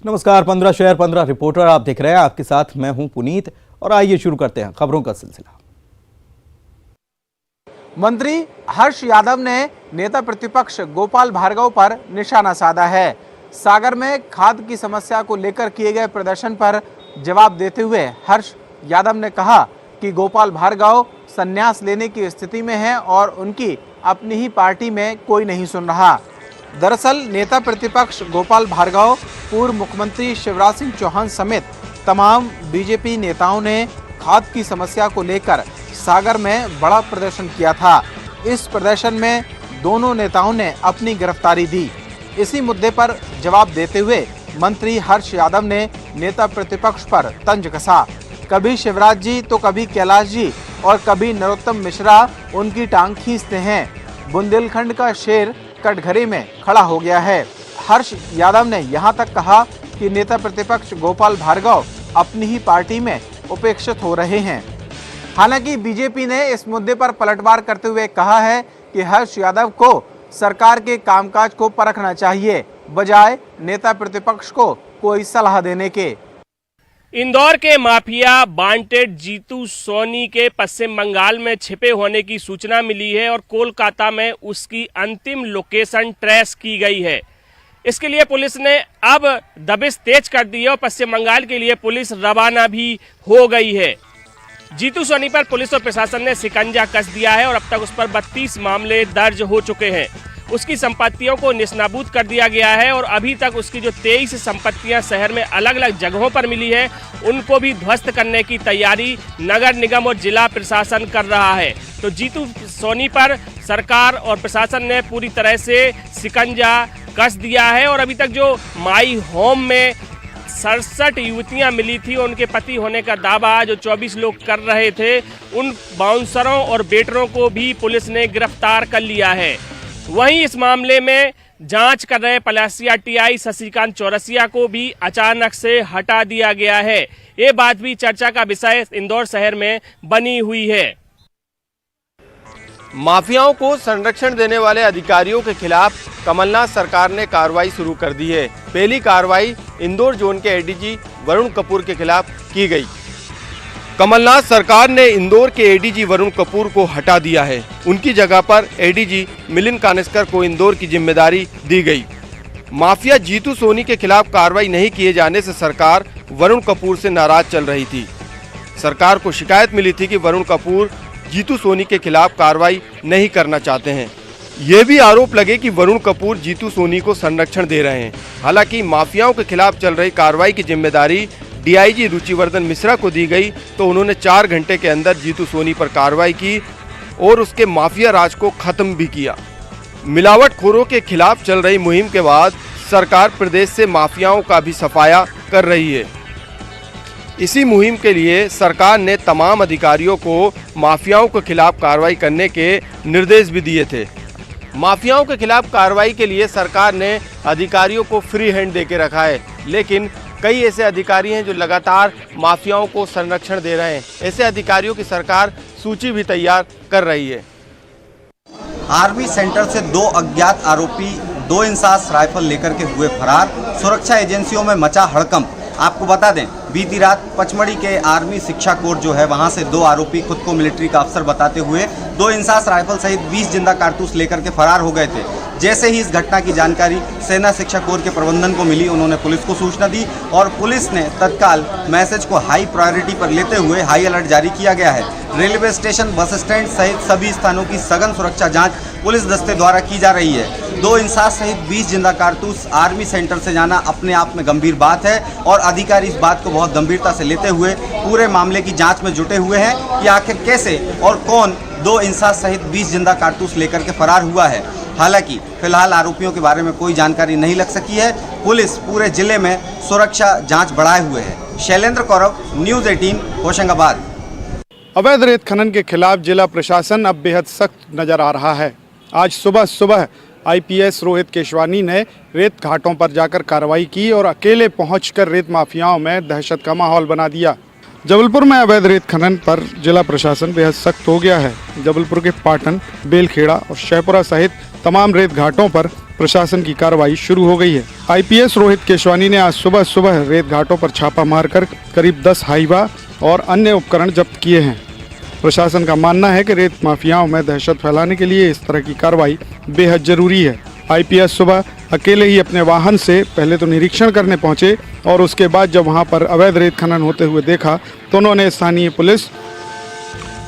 नमस्कार, 15 शहर 15 रिपोर्टर आप देख रहे हैं। आपके साथ मैं हूं पुनीत और आइए शुरू करते हैं खबरों का सिलसिला। मंत्री हर्ष यादव ने नेता प्रतिपक्ष गोपाल भार्गव पर निशाना साधा है। सागर में खाद की समस्या को लेकर किए गए प्रदर्शन पर जवाब देते हुए हर्ष यादव ने कहा कि गोपाल भार्गव संन्यास लेने की स्थिति में हैं और उनकी अपनी ही पार्टी में कोई नहीं सुन रहा। दरअसल नेता प्रतिपक्ष गोपाल भार्गव, पूर्व मुख्यमंत्री शिवराज सिंह चौहान समेत तमाम बीजेपी नेताओं ने खाद की समस्या को लेकर सागर में बड़ा प्रदर्शन किया था। इस प्रदर्शन में दोनों नेताओं ने अपनी गिरफ्तारी दी। इसी मुद्दे पर जवाब देते हुए मंत्री हर्ष यादव ने नेता प्रतिपक्ष पर तंज कसा। कभी शिवराज जी तो कभी कैलाश जी और कभी नरोत्तम मिश्रा उनकी टांग खींचते हैं। बुंदेलखंड का शेर कटघरे में खड़ा हो गया है। हर्ष यादव ने यहां तक कहा कि नेता प्रतिपक्ष गोपाल भार्गव अपनी ही पार्टी में उपेक्षित हो रहे हैं। हालांकि बीजेपी ने इस मुद्दे पर पलटवार करते हुए कहा है कि हर्ष यादव को सरकार के कामकाज को परखना चाहिए, बजाय नेता प्रतिपक्ष को कोई सलाह देने के। इंदौर के माफिया वांटेड जीतू सोनी के पश्चिम बंगाल में छिपे होने की सूचना मिली है और कोलकाता में उसकी अंतिम लोकेशन ट्रेस की गई है। इसके लिए पुलिस ने अब दबिश तेज कर दी है और पश्चिम बंगाल के लिए पुलिस रवाना भी हो गई है। जीतू सोनी पर पुलिस और प्रशासन ने शिकंजा कस दिया है और अब तक उस पर 32 मामले दर्ज हो चुके हैं। उसकी संपत्तियों को निस्नाबूद कर दिया गया है और अभी तक उसकी जो 23 संपत्तियां शहर में अलग अलग जगहों पर मिली है, उनको भी ध्वस्त करने की तैयारी नगर निगम और जिला प्रशासन कर रहा है। तो जीतू सोनी पर सरकार और प्रशासन ने पूरी तरह से शिकंजा कस दिया है और अभी तक जो माई होम में 67 युवतियां मिली थी, उनके पति होने का दावा जो 24 लोग कर रहे थे, उन बाउंसरों और बेटरों को भी पुलिस ने गिरफ्तार कर लिया है। वहीं इस मामले में जांच कर रहे पलासिया टीआई शशिकांत चौरसिया को भी अचानक से हटा दिया गया है। ये बात भी चर्चा का विषय इंदौर शहर में बनी हुई है। माफियाओं को संरक्षण देने वाले अधिकारियों के खिलाफ कमलनाथ सरकार ने कार्रवाई शुरू कर दी है। पहली कार्रवाई इंदौर जोन के एडीजी वरुण कपूर के खिलाफ की गई। कमलनाथ सरकार ने इंदौर के एडीजी वरुण कपूर को हटा दिया है। उनकी जगह पर एडीजी मिलिंद कानेस्कर को इंदौर की जिम्मेदारी दी गई। माफिया जीतू सोनी के खिलाफ कार्रवाई नहीं किए जाने से सरकार वरुण कपूर से नाराज चल रही थी। सरकार को शिकायत मिली थी कि वरुण कपूर जीतू सोनी के खिलाफ कार्रवाई नहीं करना चाहते हैं। ये भी आरोप लगे कि वरुण कपूर जीतू सोनी को संरक्षण दे रहे हैं। हालांकि माफियाओं के खिलाफ चल रही कार्रवाई की जिम्मेदारी डीआईजी रुचिवर्धन मिश्रा को दी गई, तो उन्होंने 4 घंटे के अंदर जीतू सोनी पर कार्रवाई की और उसके माफिया राज को खत्म भी किया। मिलावटखोरों के खिलाफ चल रही मुहिम के बाद सरकार प्रदेश से माफियाओं का भी सफाया कर रही है। इसी मुहिम के लिए सरकार ने तमाम अधिकारियों को माफियाओं के खिलाफ कार्रवाई करने के निर्देश भी दिए थे। माफियाओं के खिलाफ कार्रवाई के लिए सरकार ने अधिकारियों को फ्री हैंड दे के रखा है, लेकिन कई ऐसे अधिकारी हैं जो लगातार माफियाओं को संरक्षण दे रहे हैं। ऐसे अधिकारियों की सरकार सूची भी तैयार कर रही है। आर्मी सेंटर से 2 अज्ञात आरोपी 2 इंसास राइफल लेकर के हुए फरार। सुरक्षा एजेंसियों में मचा हड़कंप। आपको बता दें, बीती रात पचमढ़ी के आर्मी शिक्षा कोर्ट जो है, वहां से 2 आरोपी खुद को मिलिट्री का अफसर बताते हुए 2 इंसास राइफल सहित 20 जिंदा कारतूस लेकर के फरार हो गए थे। जैसे ही इस घटना की जानकारी सेना शिक्षा कोर के प्रबंधन को मिली, उन्होंने पुलिस को सूचना दी और पुलिस ने तत्काल मैसेज को हाई प्रायोरिटी पर लेते हुए हाई अलर्ट जारी किया गया है। रेलवे स्टेशन, बस स्टैंड सहित सभी स्थानों की सघन सुरक्षा जांच पुलिस दस्ते द्वारा की जा रही है। 2 इंसास सहित 20 जिंदा कारतूस आर्मी सेंटर से जाना अपने आप में गंभीर बात है और अधिकारी इस बात को बहुत गंभीरता से लेते हुए पूरे मामले की जांच में जुटे हुए हैं कि आखिर कैसे और कौन 2 इंसास सहित 20 जिंदा कारतूस लेकर के फरार हुआ है। हालांकि फिलहाल आरोपियों के बारे में कोई जानकारी नहीं लग सकी है। पुलिस पूरे जिले में सुरक्षा जांच बढ़ाए हुए है। शैलेंद्र कौरव, न्यूज़ 18, होशंगाबाद। अवैध रेत खनन के खिलाफ जिला प्रशासन अब बेहद सख्त नजर आ रहा है। आज सुबह आईपीएस रोहित केशवानी ने रेत घाटों पर जाकर कार्रवाई की और अकेले पहुंचकर रेत माफियाओं में दहशत का माहौल बना दिया। जबलपुर में अवैध रेत खनन पर जिला प्रशासन बेहद सख्त हो गया है। जबलपुर के पाटन, बेलखेड़ा और शहपुरा सहित तमाम रेत घाटों पर प्रशासन की कार्रवाई शुरू हो गई है। आईपीएस रोहित केशवानी ने आज सुबह सुबह रेत घाटों पर छापा मारकर करीब 10 हाइवा और अन्य उपकरण जब्त किए हैं। प्रशासन का मानना है कि रेत माफियाओं में दहशत फैलाने के लिए इस तरह की कार्रवाई बेहद जरूरी है। आईपीएस सुबह अकेले ही अपने वाहन से पहले तो निरीक्षण करने पहुंचे और उसके बाद जब वहां पर अवैध रेत खनन होते हुए देखा तो उन्होंने स्थानीय पुलिस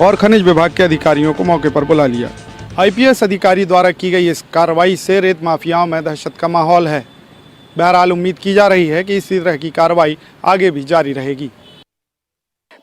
और खनिज विभाग के अधिकारियों को मौके पर बुला लिया। आईपीएस अधिकारी द्वारा की गई इस कार्रवाई से रेत माफियाओं में दहशत का माहौल है। बहरहाल उम्मीद की जा रही है कि इसी तरह की कार्रवाई आगे भी जारी रहेगी।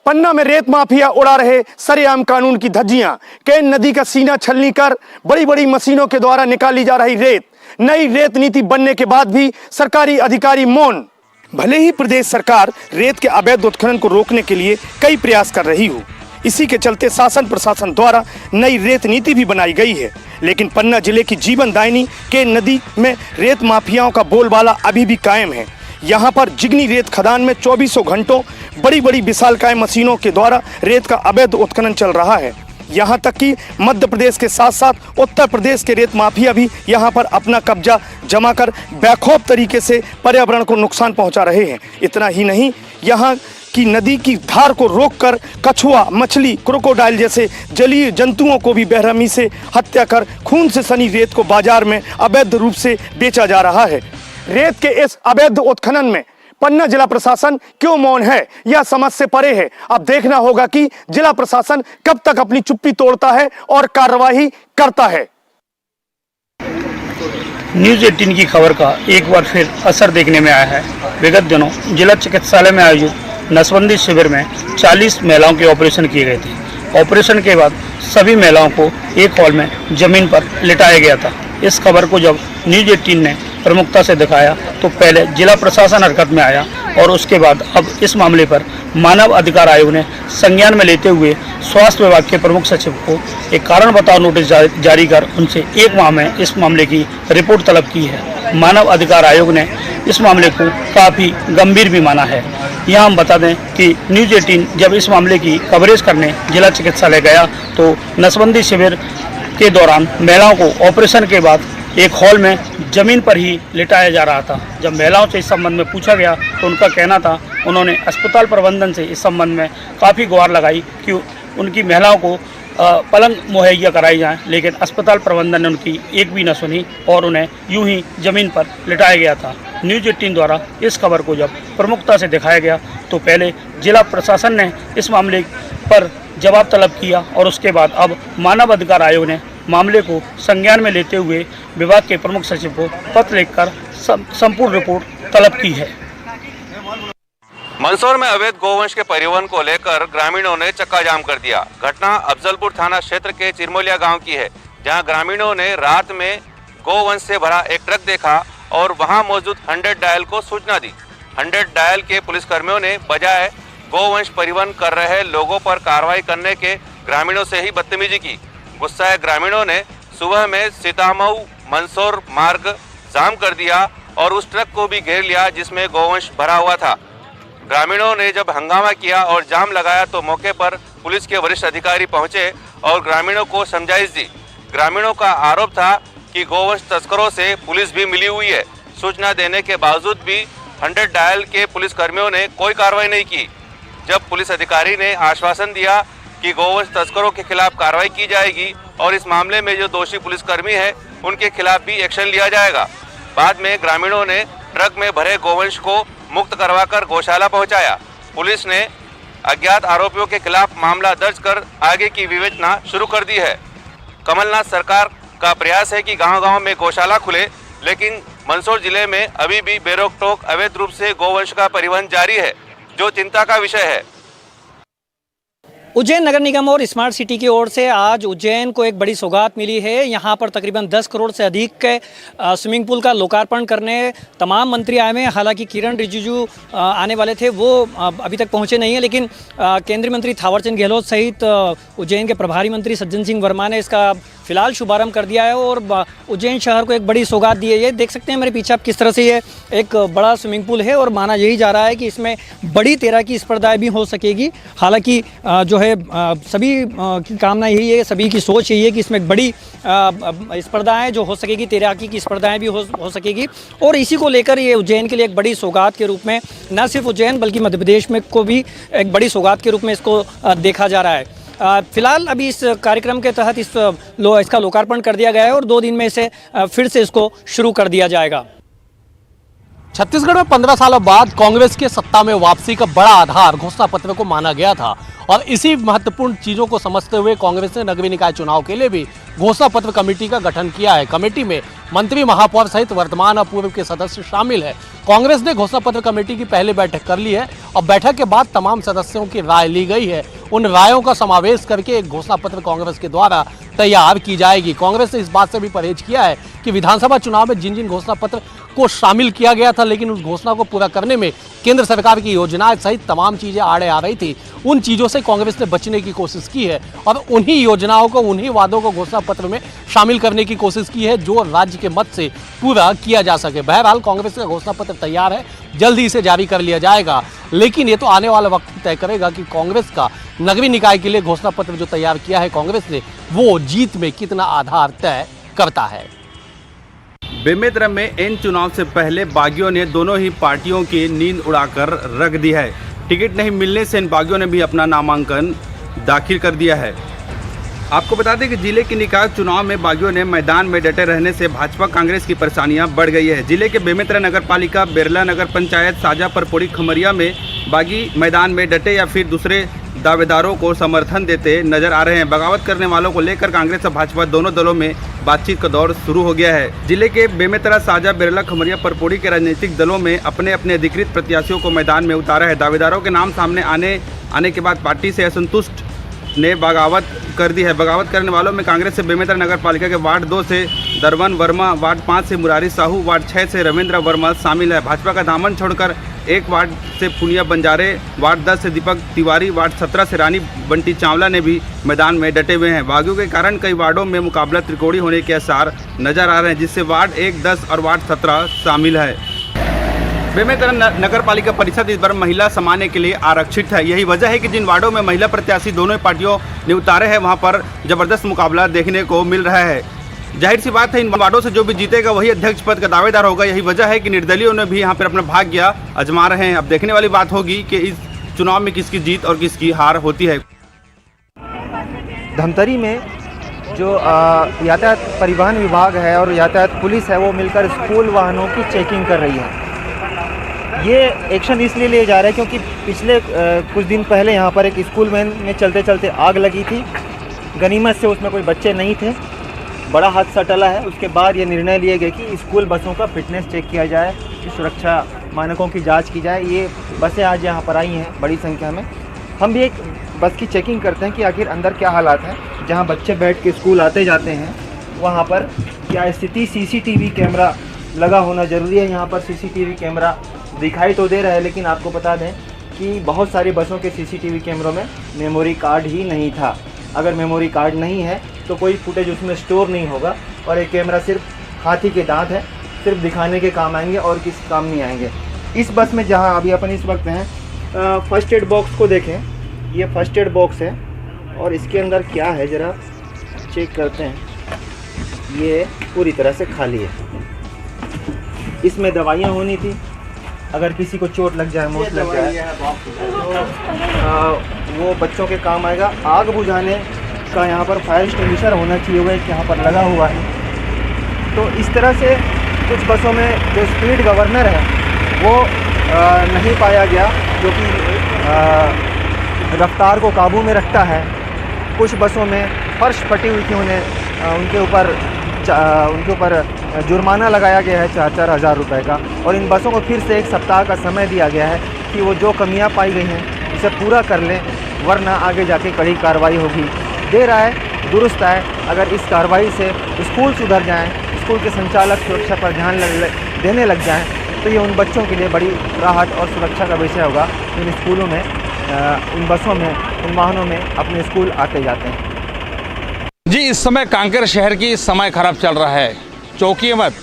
पन्ना में रेत माफिया उड़ा रहे सरेआम कानून की धज्जियां। केन नदी का सीना छलनी कर बड़ी बड़ी मशीनों के द्वारा निकाली जा रही रेत। नई रेत नीति बनने के बाद भी सरकारी अधिकारी मौन। भले ही प्रदेश सरकार रेत के अवैध उत्खनन को रोकने के लिए कई प्रयास कर रही हो, इसी के चलते शासन प्रशासन द्वारा नई रेत नीति भी बनाई गई है, लेकिन पन्ना जिले की जीवनदायिनी केन नदी में रेत माफियाओं का बोलबाला अभी भी कायम है। यहाँ पर जिगनी रेत खदान में 24 घंटों बड़ी बड़ी विशालकाय मशीनों के द्वारा रेत का अवैध उत्खनन चल रहा है। यहाँ तक कि मध्य प्रदेश के साथ साथ उत्तर प्रदेश के रेत माफिया भी यहाँ पर अपना कब्जा जमाकर बेखौफ तरीके से पर्यावरण को नुकसान पहुँचा रहे हैं। इतना ही नहीं, यहाँ की नदी की धार को रोककर कछुआ, मछली, क्रोकोडाइल जैसे जलीय जंतुओं को भी बेरहमी से हत्या कर खून से सनी रेत को बाजार में अवैध रूप से बेचा जा रहा है। रेत के इस अवैध उत्खनन में पन्ना जिला प्रशासन क्यों मौन है, यह समझ से परे है। अब देखना होगा कि जिला प्रशासन कब तक अपनी चुप्पी तोड़ता है और कार्रवाई करता है। न्यूज़ 18 की खबर का एक बार फिर असर देखने में आया है। विगत दिनों जिला चिकित्सालय में आयोजित नसबंदी शिविर में 40 महिलाओं के ऑपरेशन किए गए थे। ऑपरेशन के बाद सभी महिलाओं को एक हॉल में जमीन पर लिटाया गया था। इस खबर को जब न्यूज़ 18 ने प्रमुखता से दिखाया तो पहले जिला प्रशासन हरकत में आया और उसके बाद अब इस मामले पर मानव अधिकार आयोग ने संज्ञान में लेते हुए स्वास्थ्य विभाग के प्रमुख सचिव को एक कारण बताओ नोटिस जारी कर उनसे 1 माह में इस मामले की रिपोर्ट तलब की है। मानव अधिकार आयोग ने इस मामले को काफ़ी गंभीर भी माना है। यहाँ हम बता दें कि न्यूज़ 18 जब इस मामले की कवरेज करने जिला चिकित्सालय गया तो नसबंदी शिविर के दौरान महिलाओं को ऑपरेशन के बाद एक हॉल में जमीन पर ही लिटाया जा रहा था। जब महिलाओं से इस संबंध में पूछा गया तो उनका कहना था, उन्होंने अस्पताल प्रबंधन से इस संबंध में काफ़ी गुहार लगाई कि उनकी महिलाओं को पलंग मुहैया कराई जाए, लेकिन अस्पताल प्रबंधन ने उनकी एक भी न सुनी और उन्हें यूं ही ज़मीन पर लिटाया गया था। न्यूज़ 18 द्वारा इस खबर को जब प्रमुखता से दिखाया गया तो पहले जिला प्रशासन ने इस मामले पर जवाब तलब किया और उसके बाद अब मानव अधिकार आयोग ने मामले को संज्ञान में लेते हुए विभाग के प्रमुख सचिव को पत्र लिखकर संपूर्ण रिपोर्ट तलब की है। मंदसौर में अवैध गोवंश के परिवहन को लेकर ग्रामीणों ने चक्का जाम कर दिया। घटना अफजलपुर थाना क्षेत्र के चिरमोलिया गांव की है, जहां ग्रामीणों ने रात में गोवंश से भरा एक ट्रक देखा और वहां मौजूद 100 डायल को सूचना दी। 100 डायल के पुलिसकर्मियों ने बजाय गोवंश परिवहन कर रहे लोगों पर कार्रवाई करने के ग्रामीणों से ही बदतमीजी की। गुस्साए ग्रामीणों ने सुबह में सीतामऊ मंदसौर मार्ग जाम कर दिया और उस ट्रक को भी घेर लिया जिसमें गोवंश भरा हुआ था। ग्रामीणों ने जब हंगामा किया और जाम लगाया तो मौके पर पुलिस के वरिष्ठ अधिकारी पहुंचे और ग्रामीणों को समझाइश दी। ग्रामीणों का आरोप था कि गोवंश तस्करों से पुलिस भी मिली हुई है। सूचना देने के बावजूद भी 100 डायल के पुलिसकर्मियों ने कोई कार्रवाई नहीं की। जब पुलिस अधिकारी ने आश्वासन दिया कि गोवंश तस्करों के खिलाफ कार्रवाई की जाएगी और इस मामले में जो दोषी पुलिसकर्मी है उनके खिलाफ भी एक्शन लिया जाएगा। बाद में ग्रामीणों ने ट्रक में भरे गोवंश को मुक्त करवाकर गौशाला पहुंचाया। पुलिस ने अज्ञात आरोपियों के खिलाफ मामला दर्ज कर आगे की विवेचना शुरू कर दी है। कमलनाथ सरकार का प्रयास है कि गांव-गांव में गौशाला खुले, लेकिन मंदसौर जिले में अभी भी बेरोक टोक अवैध रूप से गोवंश का परिवहन जारी है, जो चिंता का विषय है। उज्जैन नगर निगम और स्मार्ट सिटी की ओर से आज उज्जैन को एक बड़ी सौगात मिली है। यहाँ पर तकरीबन 10 करोड़ से अधिक के स्विमिंग पूल का लोकार्पण करने तमाम मंत्री आए हुए हैं। हालांकि किरण रिजिजू आने वाले थे, वो अभी तक पहुँचे नहीं हैं, लेकिन केंद्रीय मंत्री थावरचंद गहलोत सहित उज्जैन के प्रभारी मंत्री सज्जन सिंह वर्मा ने इसका फिलहाल शुभारंभ कर दिया है और उज्जैन शहर को एक बड़ी सौगात दी है। ये देख सकते हैं मेरे पीछे आप किस तरह से ये एक बड़ा स्विमिंग पूल है और माना यही जा रहा है कि इसमें बड़ी तरह की स्पर्धाएं भी हो सकेगी। हालांकि जो है सभी की कामना यही है, सभी की सोच यही है कि इसमें बड़ी स्पर्धाएं जो हो सकेगी, तैराकी की स्पर्धाएं भी हो सकेगी और इसी को लेकर ये उज्जैन के लिए एक बड़ी सौगात के रूप में, न सिर्फ उज्जैन बल्कि मध्य प्रदेश में को भी एक बड़ी सौगात के रूप में इसको देखा जा रहा है। फिलहाल अभी इस कार्यक्रम के तहत इसका लोकार्पण कर दिया गया है और 2 दिन में इसे फिर से इसको शुरू कर दिया जाएगा। छत्तीसगढ़ में 15 सालों बाद कांग्रेस के सत्ता में वापसी का बड़ा आधार घोषणा पत्र को माना गया था और इसी महत्वपूर्ण चीजों को समझते हुए कांग्रेस ने नगरीय निकाय चुनाव के लिए भी घोषणा पत्र कमेटी का गठन किया है। कमेटी में मंत्री, महापौर सहित वर्तमान और पूर्व के सदस्य शामिल है। कांग्रेस ने घोषणा पत्र कमेटी की पहली बैठक कर ली है और बैठक के बाद तमाम सदस्यों की राय ली गई है। उन रायों का समावेश करके एक घोषणा पत्र कांग्रेस के द्वारा तैयार की जाएगी। कांग्रेस ने इस बात से भी परहेज किया है कि विधानसभा चुनाव में जिन जिन घोषणा पत्र को शामिल किया गया था, लेकिन उस घोषणा को पूरा करने में केंद्र सरकार की योजनाएं सहित तमाम चीजें आड़े आ रही थी, उन चीजों से कांग्रेस ने बचने की कोशिश की है और उन्हीं योजनाओं को, उन्हीं वादों को घोषणा पत्र में शामिल करने की कोशिश की है जो राज्य के मत से पूरा किया जा सके। बहरहाल कांग्रेस का घोषणा पत्र तैयार है, जल्द ही इसे जारी कर लिया जाएगा, लेकिन ये तो आने वाला वक्त तय करेगा कि कांग्रेस का नगरीय निकाय के लिए घोषणा पत्र जो तैयार किया है कांग्रेस ने, वो जीत में कितना आधार तय करता है। बेमेतरा में इन चुनाव से पहले बागियों ने दोनों ही पार्टियों की नींद उड़ाकर रख दी है। टिकट नहीं मिलने से इन बागियों ने भी अपना नामांकन दाखिल कर दिया है। आपको बता दें कि जिले के निकाय चुनाव में बागियों ने मैदान में डटे रहने से भाजपा कांग्रेस की परेशानियां बढ़ गई है। जिले के बेमेतरा नगर पालिका, बेरला नगर पंचायत, साजा, परपोड़ी, खमरिया में बागी मैदान में डटे या फिर दूसरे दावेदारों को समर्थन देते नजर आ रहे हैं। बगावत करने वालों को लेकर कांग्रेस और भाजपा दोनों दलों में बातचीत का दौर शुरू हो गया है। जिले के बेमेतरा, साजा, बेरला, खमरिया, परपोड़ी के राजनीतिक दलों में अपने अपने अधिकृत प्रत्याशियों को मैदान में उतारा है। दावेदारों के नाम सामने आने के बाद पार्टी से असंतुष्ट ने बगावत कर दी है। बगावत करने वालों में कांग्रेस से बेमेतरा नगर पालिका के वार्ड 2 से दरवन वर्मा, वार्ड 5 से मुरारी साहू, वार्ड 6 से रविंद्र वर्मा शामिल है। भाजपा का दामन छोड़कर एक वार्ड से पुनिया बंजारे, वार्ड 10 से दीपक तिवारी, वार्ड 17 से रानी बंटी चावला ने भी मैदान में डटे हुए हैं। बागियों के कारण कई वार्डों में मुकाबला त्रिकोणीय होने के आसार नजर आ रहे हैं, जिससे वार्ड 1, 10 और वार्ड 17 शामिल है। बेमेतरा नगर पालिका परिषद इस बार महिला सामान्य के लिए आरक्षित है। यही वजह है कि जिन वार्डों में महिला प्रत्याशी दोनों पार्टियों ने उतारे हैं, वहां पर जबरदस्त मुकाबला देखने को मिल रहा है। जाहिर सी बात है, इन वार्डों से जो भी जीतेगा वही अध्यक्ष पद का दावेदार होगा। यही वजह है कि निर्दलीयों ने भी यहाँ पर अपना भाग्य आजमा रहे हैं। अब देखने वाली बात होगी कि इस चुनाव में किसकी जीत और किसकी हार होती है। धमतरी में जो यातायात परिवहन विभाग है और यातायात पुलिस है, वो मिलकर स्कूल वाहनों की चेकिंग कर रही है। ये एक्शन इसलिए लिए जा रहे हैं क्योंकि पिछले कुछ दिन पहले यहाँ पर एक स्कूल वैन में चलते चलते आग लगी थी। गनीमत से उसमें कोई बच्चे नहीं थे, बड़ा हादसा टला है। उसके बाद ये निर्णय लिए गए कि स्कूल बसों का फिटनेस चेक किया जाए, कि सुरक्षा मानकों की जांच की जाए। ये बसें आज यहाँ पर आई हैं बड़ी संख्या में। हम भी एक बस की चेकिंग करते हैं कि आखिर अंदर क्या हालात हैं। जहाँ बच्चे बैठ के स्कूल आते जाते हैं वहाँ पर क्या स्थिति, सीसीटीवी कैमरा लगा होना ज़रूरी है। यहाँ पर सीसीटीवी कैमरा दिखाई तो दे रहा है, लेकिन आपको बता दें कि बहुत सारी बसों के सीसीटीवी कैमरों में मेमोरी कार्ड ही नहीं था। अगर मेमोरी कार्ड नहीं है तो कोई फुटेज उसमें स्टोर नहीं होगा और एक कैमरा सिर्फ हाथी के दांत है, सिर्फ दिखाने के काम आएंगे और किसी काम नहीं आएंगे। इस बस में जहां अभी अपन इस वक्त हैं, फर्स्ट एड बॉक्स को देखें, ये फर्स्ट एड बॉक्स है और इसके अंदर क्या है ज़रा चेक करते हैं। ये पूरी तरह से खाली है। इसमें दवाइयाँ होनी थी, अगर किसी को चोट लग जाए, मोच लग जाए तो वो बच्चों के काम आएगा। आग बुझाने का यहाँ पर फायर एक्सटिंग्विशर होना चाहिए, वो एक यहाँ पर लगा हुआ है। तो इस तरह से कुछ बसों में जो स्पीड गवर्नर है वो नहीं पाया गया, जो कि रफ्तार को काबू में रखता है। कुछ बसों में फर्श फटी हुई थी, उनके ऊपर जुर्माना लगाया गया है 4-4 हज़ार रुपये का। और इन बसों को फिर से 1 सप्ताह का समय दिया गया है कि वो जो कमियां पाई गई हैं उसे पूरा कर लें, वरना आगे जाके कड़ी कार्रवाई होगी। देर आए दुरुस्त आए, अगर इस कार्रवाई से स्कूल सुधर जाएं, स्कूल के संचालक सुरक्षा पर ध्यान देने लग जाएं, तो ये उन बच्चों के लिए बड़ी राहत और सुरक्षा का विषय होगा। इन स्कूलों में, इन बसों में, इन वाहनों में अपने स्कूल आते जाते हैं। जी जी इस समय कांकेर शहर की समय खराब चल रहा है। चौंकिए मत,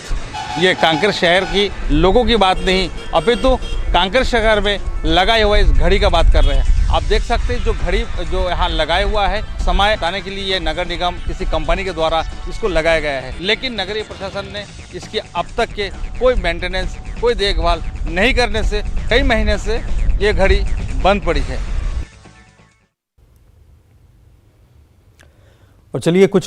ये कांकेर शहर की लोगों की बात नहीं अपितु कांकेर शहर में लगाए हुए इस घड़ी का बात कर रहे हैं। आप देख सकते हैं जो घड़ी जो यहाँ लगाया हुआ है समय बताने के लिए ये नगर निगम किसी कंपनी के द्वारा इसको लगाया गया है, लेकिन नगरीय प्रशासन ने इसकी अब तक के कोई मेंटेनेंस कोई देखभाल नहीं करने से कई महीने से ये घड़ी बंद पड़ी है। और चलिए कुछ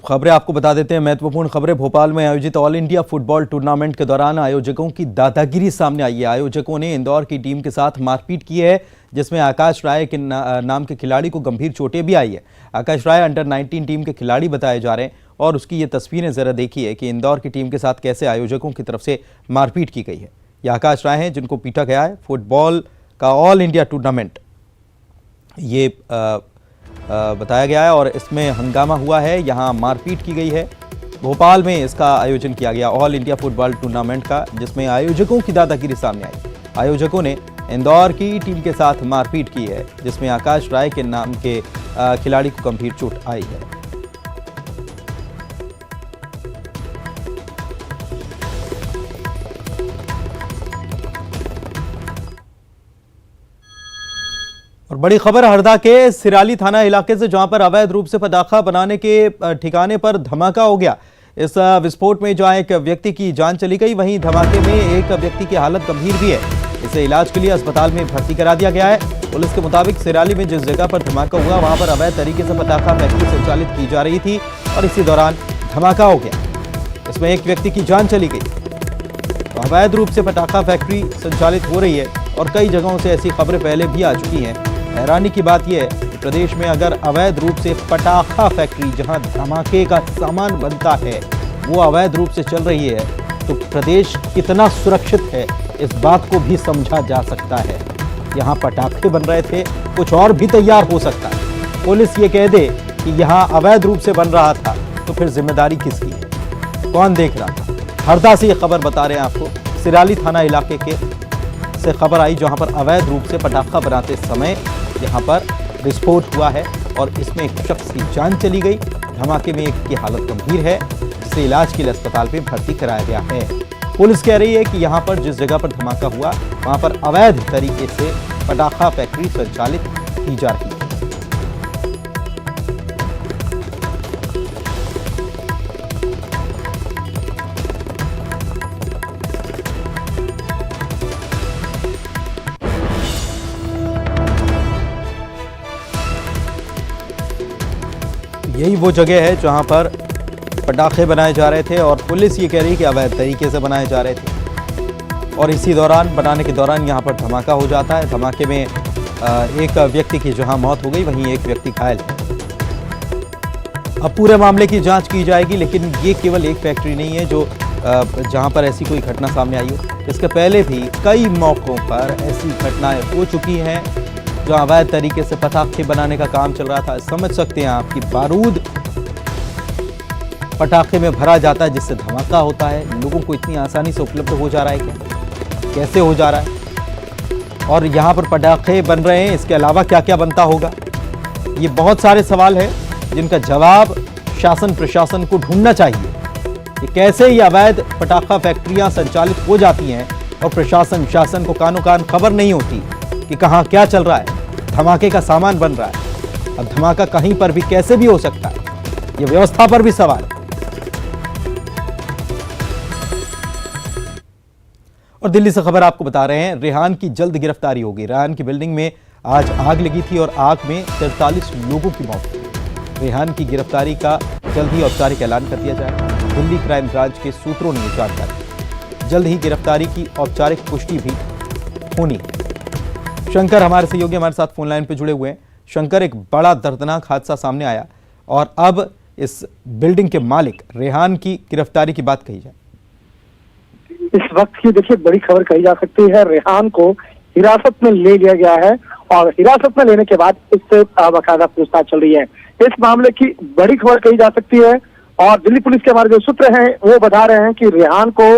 खबरें आपको बता देते हैं, महत्वपूर्ण खबरें। भोपाल में आयोजित ऑल इंडिया फुटबॉल टूर्नामेंट के दौरान आयोजकों की दादागिरी सामने आई है। आयोजकों ने इंदौर की टीम के साथ मारपीट की है, जिसमें आकाश राय के नाम के खिलाड़ी को गंभीर चोटें भी आई है। आकाश राय अंडर 19 टीम के खिलाड़ी बताए जा रहे हैं और उसकी ये तस्वीरें जरा देखिए कि इंदौर की टीम के साथ कैसे आयोजकों की तरफ से मारपीट की गई है। ये आकाश राय हैं जिनको पीटा गया है। फुटबॉल का ऑल इंडिया टूर्नामेंट ये बताया गया है और इसमें हंगामा हुआ है, यहाँ मारपीट की गई है। भोपाल में इसका आयोजन किया गया ऑल इंडिया फुटबॉल टूर्नामेंट का, जिसमें आयोजकों की दादागिरी सामने आई। आयोजकों ने इंदौर की टीम के साथ मारपीट की है, जिसमें आकाश राय के नाम के खिलाड़ी को गंभीर चोट आई है। और बड़ी खबर हरदा के सिराली थाना इलाके से, जहां पर अवैध रूप से पटाखा बनाने के ठिकाने पर धमाका हो गया। इस विस्फोट में जहां एक व्यक्ति की जान चली गई, वहीं धमाके में एक व्यक्ति की हालत गंभीर भी है। इसे इलाज के लिए अस्पताल में भर्ती करा दिया गया है। पुलिस के मुताबिक सिराली में जिस जगह पर धमाका हुआ वहां पर अवैध तरीके से पटाखा फैक्ट्री संचालित की जा रही थी और इसी दौरान धमाका हो गया। इसमें एक व्यक्ति की जान चली गई। अवैध रूप से पटाखा फैक्ट्री संचालित हो रही है और कई जगहों से ऐसी खबरें पहले भी आ चुकी हैं। हैरानी की बात यह है कि प्रदेश में अगर अवैध रूप से पटाखा फैक्ट्री जहां धमाके का सामान बनता है वो अवैध रूप से चल रही है तो प्रदेश कितना सुरक्षित है इस बात को भी समझा जा सकता है। यहाँ पटाखे बन रहे थे, कुछ और भी तैयार हो सकता है। पुलिस ये कह दे कि यहाँ अवैध रूप से बन रहा था तो फिर जिम्मेदारी किसकी है, कौन देख रहा था। हरदा से ये खबर बता रहे हैं आपको, सिराली थाना इलाके के से खबर आई जहाँ पर अवैध रूप से पटाखा बनाते समय यहाँ पर विस्फोट हुआ है और इसमें एक शख्स की जान चली गई। धमाके में एक की हालत गंभीर है, जिसे इलाज के लिए अस्पताल में भर्ती कराया गया है। पुलिस कह रही है कि यहाँ पर जिस जगह पर धमाका हुआ वहाँ पर अवैध तरीके से पटाखा फैक्ट्री संचालित की जा रही है। यही वो जगह है जहां पर पटाखे बनाए जा रहे थे और पुलिस ये कह रही है कि अवैध तरीके से बनाए जा रहे थे और इसी दौरान बनाने के दौरान यहां पर धमाका हो जाता है। धमाके में एक व्यक्ति की जहां मौत हो गई वहीं एक व्यक्ति घायल है। अब पूरे मामले की जांच की जाएगी, लेकिन ये केवल एक फैक्ट्री नहीं है जो जहां पर ऐसी कोई घटना सामने आई हो। इसके पहले भी कई मौक़ों पर ऐसी घटनाएं हो चुकी हैं जो अवैध तरीके से पटाखे बनाने का काम चल रहा था। समझ सकते हैं आप कि बारूद पटाखे में भरा जाता है जिससे धमाका होता है। लोगों को इतनी आसानी से उपलब्ध हो जा रहा है क्या, कैसे हो जा रहा है, और यहाँ पर पटाखे बन रहे हैं, इसके अलावा क्या क्या बनता होगा। ये बहुत सारे सवाल हैं जिनका जवाब शासन प्रशासन को ढूंढना चाहिए कि कैसे ये अवैध पटाखा फैक्ट्रियाँ संचालित हो जाती हैं और प्रशासन शासन को कानों कान खबर नहीं होती कि कहाँ क्या चल रहा है। धमाके का सामान बन रहा है, अब धमाका कहीं पर भी कैसे भी हो सकता है, ये व्यवस्था पर भी सवाल है। और दिल्ली से खबर आपको बता रहे हैं, रेहान की जल्द गिरफ्तारी होगी। रेहान की बिल्डिंग में आज आग लगी थी और आग में 43 लोगों की मौत हुई। रेहान की गिरफ्तारी का जल्द ही औपचारिक ऐलान कर दिया जाएगा। दिल्ली क्राइम ब्रांच के सूत्रों ने ये जानकारी, जल्द ही गिरफ्तारी की औपचारिक पुष्टि भी होनी है। शंकर हमारे सहयोगी हमारे साथ फोन लाइन पे जुड़े हुए हैं। शंकर, एक बड़ा दर्दनाक हादसा सामने आया और अब इस बिल्डिंग के मालिक रेहान की गिरफ्तारी की बात कही जाए। इस वक्त की देखिए बड़ी खबर कही जा सकती है। रेहान को हिरासत में ले लिया गया है और हिरासत में लेने के बाद इससे बाकायदा पूछताछ चल रही है। इस मामले की बड़ी खबर कही जा सकती है और दिल्ली पुलिस के हमारे जो सूत्र हैं वो बता रहे हैं कि रेहान को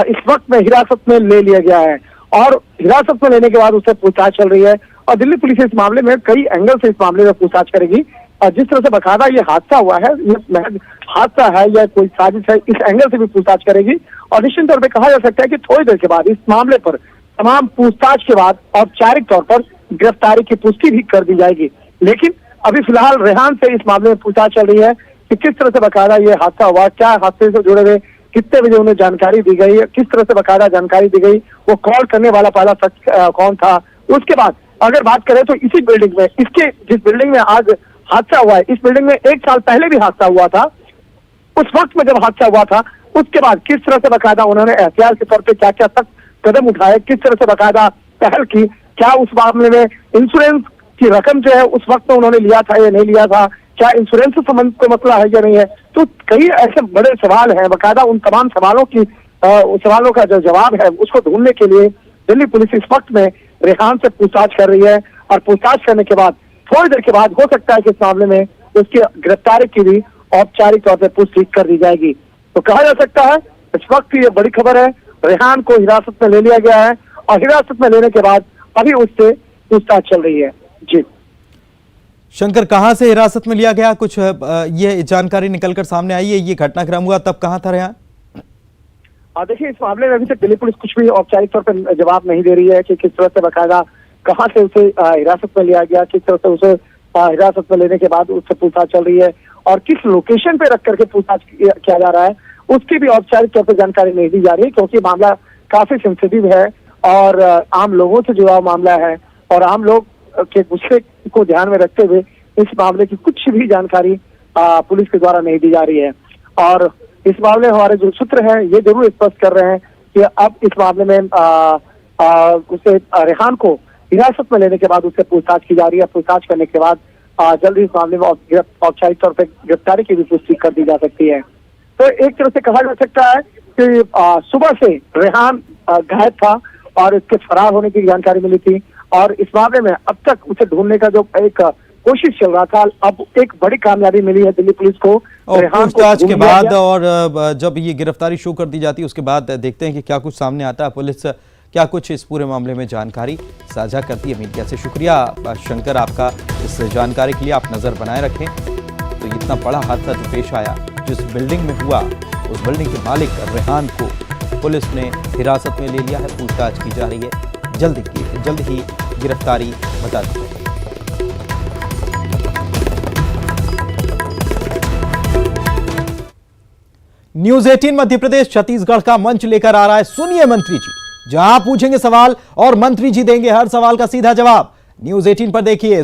इस वक्त में हिरासत में ले लिया गया है और हिरासत में लेने के बाद उससे पूछताछ चल रही है और दिल्ली पुलिस इस मामले में कई एंगल से इस मामले में पूछताछ करेगी। जिस तरह से बकायदा ये हादसा हुआ है, ये महज हादसा है या कोई साजिश है, इस एंगल से भी पूछताछ करेगी। और निश्चित तौर पे कहा जा सकता है कि थोड़ी देर के बाद इस मामले पर तमाम पूछताछ के बाद औपचारिक तौर पर गिरफ्तारी की पुष्टि भी कर दी जाएगी। लेकिन अभी फिलहाल रेहान से इस मामले में पूछताछ चल रही है कि किस तरह से बकायदा ये हादसा हुआ, क्या हादसे से जुड़े हुए कितने बजे उन्हें जानकारी दी गई, किस तरह से बकायदा जानकारी दी गई, वो कॉल करने वाला पहला शख्स कौन था। उसके बाद अगर बात करें तो इसी बिल्डिंग में, इसके जिस बिल्डिंग में आज हादसा हुआ है, इस बिल्डिंग में 1 साल पहले भी हादसा हुआ था। उस वक्त में जब हादसा हुआ था उसके बाद किस तरह से बकायदा उन्होंने एहतियात के तौर पे क्या क्या सख्त कदम उठाए, किस तरह से बकायदा पहल की, क्या उस मामले में इंश्योरेंस की रकम जो है उस वक्त में उन्होंने लिया था या नहीं लिया था, क्या इंश्योरेंस से संबंधित कोई मसला है या नहीं है। तो कई ऐसे बड़े सवाल हैं। बकायदा उन तमाम सवालों की सवालों का जो जवाब है उसको ढूंढने के लिए दिल्ली पुलिस इस वक्त में रेहान से पूछताछ कर रही है। और पूछताछ करने के बाद थोड़ी देर के बाद हो सकता है कि इस मामले में उसकी गिरफ्तारी की भी औपचारिक तौर पर पुष्टि कर दी जाएगी। तो कहा जा सकता है इस वक्त की ये बड़ी खबर है, रेहान को हिरासत में ले लिया गया है और हिरासत में लेने के बाद अभी उससे पूछताछ चल रही है। जी शंकर, कहां से हिरासत में लिया गया, कुछ ये जानकारी निकलकर सामने आई है? ये घटनाक्रम हुआ तब कहां था रेहान? देखिए, इस मामले में अभी तक दिल्ली पुलिस कुछ भी औपचारिक तौर पर जवाब नहीं दे रही है कि किस तरह से बकायदा कहां से उसे हिरासत में लिया गया, किस तरह से उसे हिरासत में लेने के बाद उससे पूछताछ चल रही है और किस लोकेशन पे रख करके पूछताछ किया जा रहा है, उसकी भी औपचारिक तौर पर जानकारी नहीं दी जा रही है। क्योंकि मामला काफी सेंसिटिव है और आम लोगों से जुड़ा मामला है और आम लोग के गुस्से को ध्यान में रखते हुए इस मामले की कुछ भी जानकारी पुलिस के द्वारा नहीं दी जा रही है। और इस मामले में हमारे जो सूत्र हैं ये जरूर स्पष्ट कर रहे हैं कि अब इस मामले में उसे रेहान को हिरासत में लेने के बाद उससे पूछताछ की जा रही है। पूछताछ करने के बाद जल्द ही इस मामले में औपचारिक तौर पर गिरफ्तारी की भी पुष्टि कर दी जा सकती है। तो एक तरह से कहा जा सकता है कि सुबह से रेहान गायब था और इसके फरार होने की जानकारी मिली थी और इस मामले में अब तक उसे ढूंढने का जो एक कोशिश चल रहा था, अब एक बड़ी कामयाबी मिली है दिल्ली पुलिस को। और पूछताछ के बाद और जब ये गिरफ्तारी शुरू कर दी जाती है उसके बाद देखते हैं कि क्या कुछ सामने आता है, पुलिस क्या कुछ इस पूरे मामले में जानकारी साझा करती है मीडिया से। शुक्रिया शंकर आपका इस जानकारी के लिए। आप नजर बनाए रखें। तो इतना बड़ा हादसा जो पेश आया, जिस बिल्डिंग में हुआ, उस बिल्डिंग के मालिक रेहान को पुलिस ने हिरासत में ले लिया है, पूछताछ की जा रही है। जल्द ही गिरफ्तारी बता दी जाएगी। न्यूज 18 मध्य प्रदेश छत्तीसगढ़ का मंच लेकर आ रहा है सुनिए मंत्री जी, जहां पूछेंगे सवाल और मंत्री जी देंगे हर सवाल का सीधा जवाब। न्यूज 18 पर देखिए